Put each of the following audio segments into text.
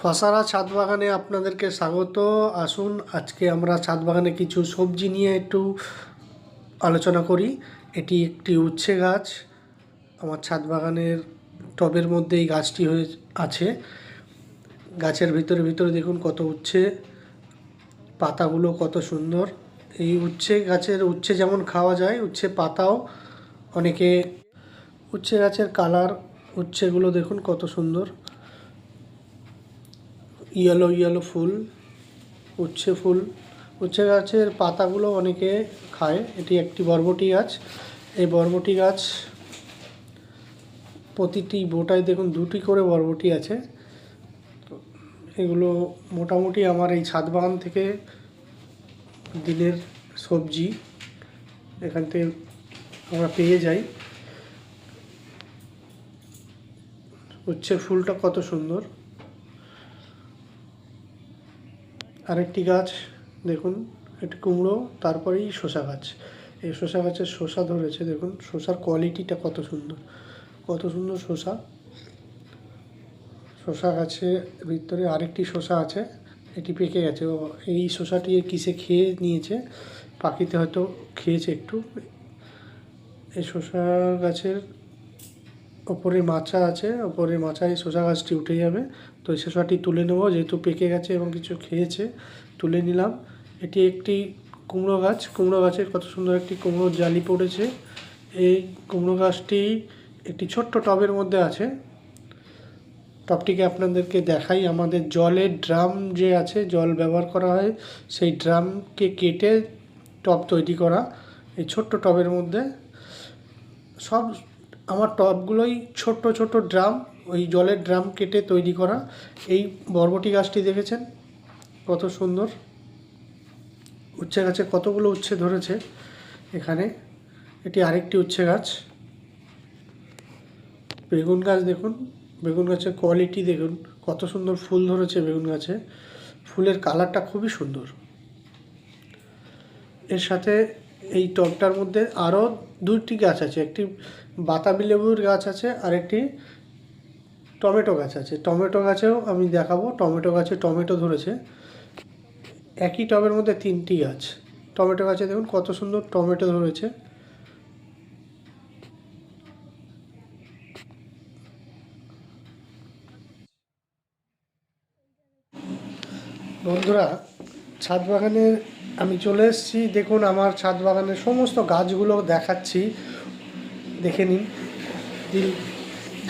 খসারা ছাদ বাগানে আপনাদেরকে স্বাগত। আসুন আজকে আমরা ছাদ বাগানে কিছু সবজি নিয়ে একটু আলোচনা করি। এটি একটি উচ্ছে গাছ। আমার ছাদ বাগানের টবের মধ্যে এই গাছটি হয়ে আছে। গাছের ভিতরে দেখুন কত উচ্ছে, পাতাগুলো কত সুন্দর। এই উচ্ছে গাছের উচ্ছে যেমন খাওয়া যায়, উচ্ছে পাতাও অনেকে। উচ্ছে গাছের কালার, উচ্ছেগুলো দেখুন কত সুন্দর, ইয়েলো ইয়েলো ফুল, উচ্ছে ফুল। উচ্ছে গাছের পাতাগুলো অনেকে খায়। এটি একটি বরবটি গাছ। এই বরবটি গাছ প্রতিটি বোটায় দেখুন দুটি করে বরবটি আছে। এগুলো মোটামুটি আমার এই ছাদ বাগান থেকে দিনের সবজি এখান থেকে আমরা পেয়ে যাই। উচ্ছের ফুলটা কত সুন্দর। আরেকটি গাছ দেখুন, এটি কুমড়ো, তারপরেই শসা গাছ। এই শসা গাছের শসা ধরেছে, দেখুন শসার কোয়ালিটিটা কত সুন্দর, কত সুন্দর শসা। শসা গাছের ভিতরে আরেকটি শসা আছে, এটি পেকে গেছে। এই শসাটি কিসে খেয়ে নিয়েছে, পাখিতে হয়তো খেয়েছে একটু। এই শসা গাছের ওপরে মাচা আছে, ওপরে মাচায় শসা গাছটি উঠে যাবে। তো এই শসাটি তুলে নেব, যেহেতু পেকে গেছে এবং কিছু খেয়েছে, তুলে নিলাম। এটি একটি কুমড়ো গাছ। কুমড়ো গাছের কত সুন্দর একটি কুমড়োর জালি পড়েছে। এই কুমড়ো গাছটি একটি ছোট্ট টবের মধ্যে আছে। টবটিকে আপনাদেরকে দেখাই। আমাদের জলের ড্রাম যে আছে, জল ব্যবহার করা হয়, সেই ড্রামকে কেটে টব তৈরি করা। এই ছোট্ট টবের মধ্যে সব আমার টবগুলোই ছোট্ট ছোট্ট ড্রাম, ওই জলের ড্রাম কেটে তৈরি করা। এই বরবটি গাছটি দেখেছেন কত সুন্দর। উচ্ছে গাছে কতগুলো উচ্ছে ধরেছে এখানে। এটি আরেকটি উচ্ছে গাছ। বেগুন গাছ দেখুন, বেগুন গাছের কোয়ালিটি দেখুন কত সুন্দর ফুল ধরেছে বেগুন গাছে। ফুলের কালারটা খুবই সুন্দর। এর সাথে এই টবটার মধ্যে আরও দুটি গাছ আছে, একটি বাতাবি লেবুর গাছ আছে আর একটি টমেটো গাছ আছে। টমেটো গাছেও আমি দেখাবো। টমেটো গাছে টমেটো ধরেছে। একই টবের মধ্যে তিনটি গাছ। টমেটো গাছে দেখুন কত সুন্দর টমেটো ধরেছে। বন্ধুরা, ছাদ বাগানে আমি চলে এসেছি। দেখুন আমার ছাদ বাগানের সমস্ত গাছগুলো দেখাচ্ছি, দেখে নিন। দিল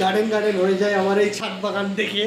গার্ডেন গার্ডেন হয়ে যায় আমার এই ছাদ বাগান দেখে।